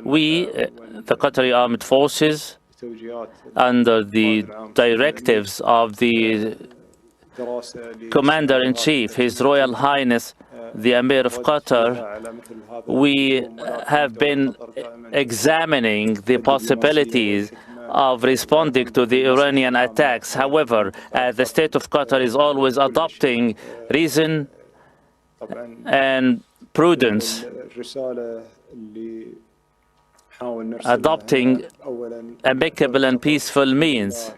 We, the Qatari Armed Forces, under the directives of the Commander-in-Chief, His Royal Highness, the Emir of Qatar, we have been examining the possibilities of responding to the Iranian attacks. However, the state of Qatar is always adopting reason and prudence, adopting amicable and peaceful means.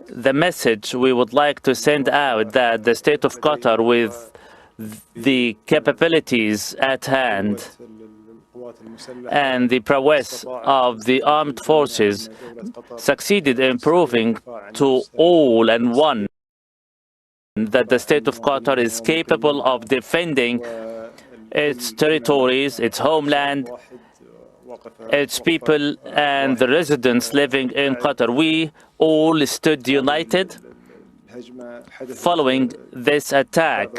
The message we would like to send out that the state of Qatar, with the capabilities at hand and the prowess of the armed forces, succeeded in proving to all and one that the state of Qatar is capable of defending its territories, its homeland, its people, and the residents living in Qatar. We all stood united following this attack.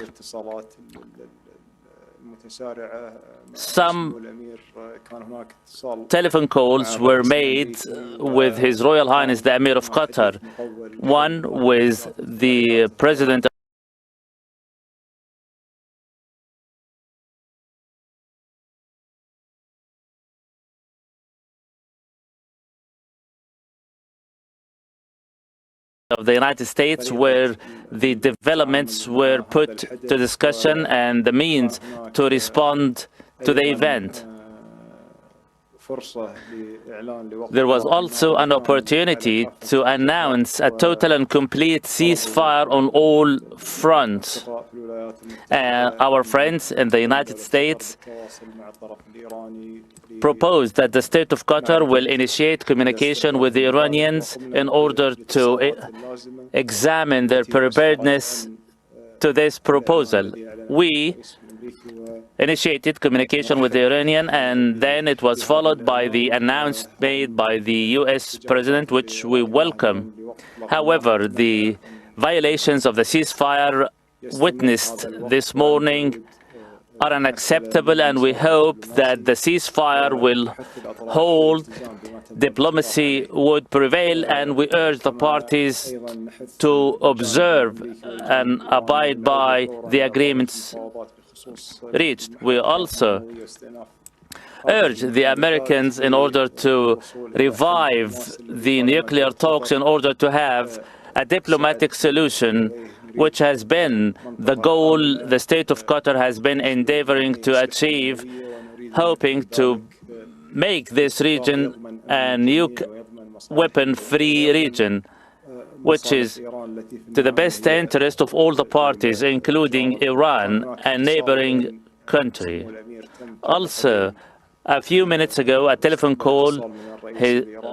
Some telephone calls were made with His Royal Highness the Emir of Qatar, one with the President of the United States, where the developments were put to discussion and the means to respond to the event. There was also an opportunity to announce a total and complete ceasefire on all fronts. Our friends in the United States proposed that the state of Qatar will initiate communication with the Iranians in order to examine their preparedness to this proposal. We initiated communication with the Iranian, and then it was followed by the announcement made by the U.S. President, which we welcome. However, the violations of the ceasefire witnessed this morning are unacceptable, and we hope that the ceasefire will hold, diplomacy would prevail, and we urge the parties to observe and abide by the agreements reached. We also urge the Americans in order to revive the nuclear talks in order to have a diplomatic solution, which has been the goal the state of Qatar has been endeavoring to achieve, hoping to make this region a nuke weapon-free region, which is to the best interest of all the parties, including Iran, a neighboring country. Also, a few minutes ago, a telephone call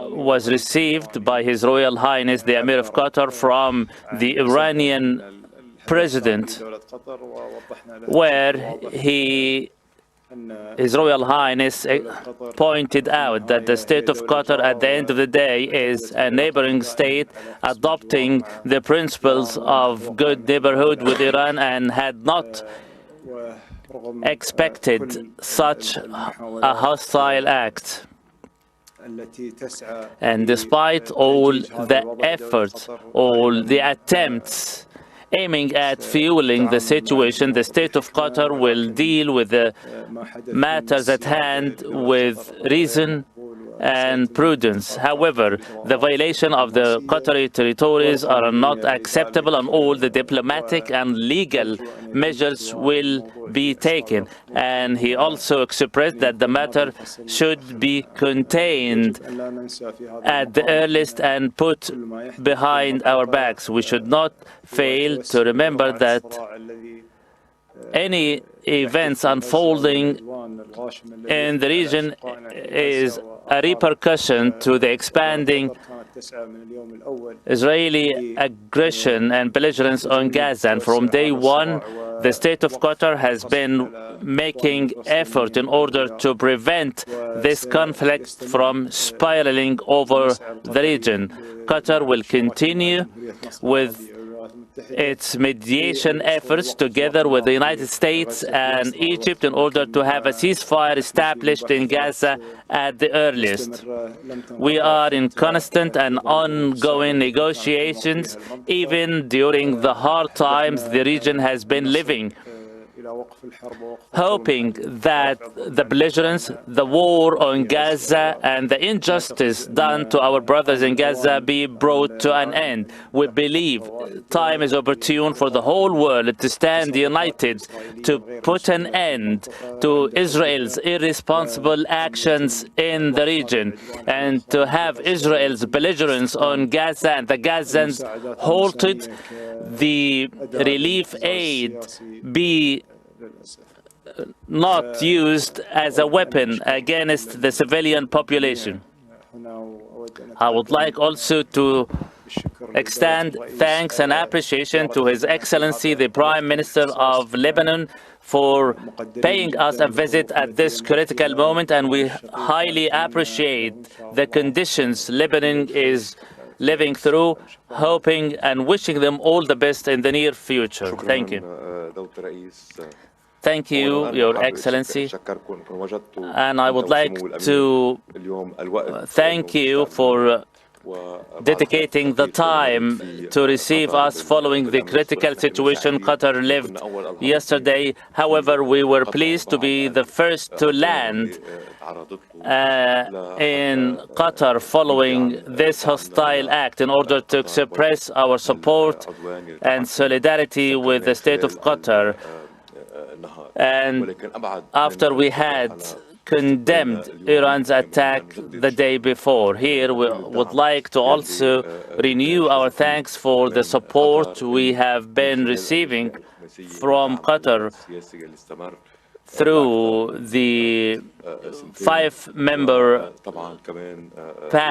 was received by His Royal Highness the Emir of Qatar from the Iranian president, where His Royal Highness pointed out that the state of Qatar, at the end of the day, is a neighboring state adopting the principles of good neighborhood with Iran, and had not expected such a hostile act. And despite all the efforts, all the attempts aiming at fueling the situation, the state of Qatar will deal with the matters at hand with reason and prudence. However, the violation of the Qatari territories are not acceptable, and all the diplomatic and legal measures will be taken. And he also expressed that the matter should be contained at the earliest and put behind our backs. We should not fail to remember that any events unfolding in the region is a repercussion to the expanding Israeli aggression and belligerence on Gaza. And from day one, the state of Qatar has been making effort in order to prevent this conflict from spiraling over the region. Qatar will continue with its mediation efforts together with the United States and Egypt in order to have a ceasefire established in Gaza at the earliest. We are in constant and ongoing negotiations, even during the hard times the region has been living, hoping that the belligerents, the war on Gaza, and the injustice done to our brothers in Gaza be brought to an end. We believe time is opportune for the whole world to stand united to put an end to Israel's irresponsible actions in the region and to have Israel's belligerence on Gaza and the Gazans halted, the relief aid be not used as a weapon against the civilian population. I would like also to extend thanks and appreciation to His Excellency the Prime Minister of Lebanon for paying us a visit at this critical moment, and we highly appreciate the conditions Lebanon is living through, hoping and wishing them all the best in the near future. Thank you. Thank you, Your Excellency, and I would like to thank you for dedicating the time to receive us following the critical situation Qatar lived yesterday. However, we were pleased to be the first to land in Qatar following this hostile act in order to express our support and solidarity with the state of Qatar. And after we had condemned Iran's attack the day before, here we would like to also renew our thanks for the support we have been receiving from Qatar through the 5-member panel.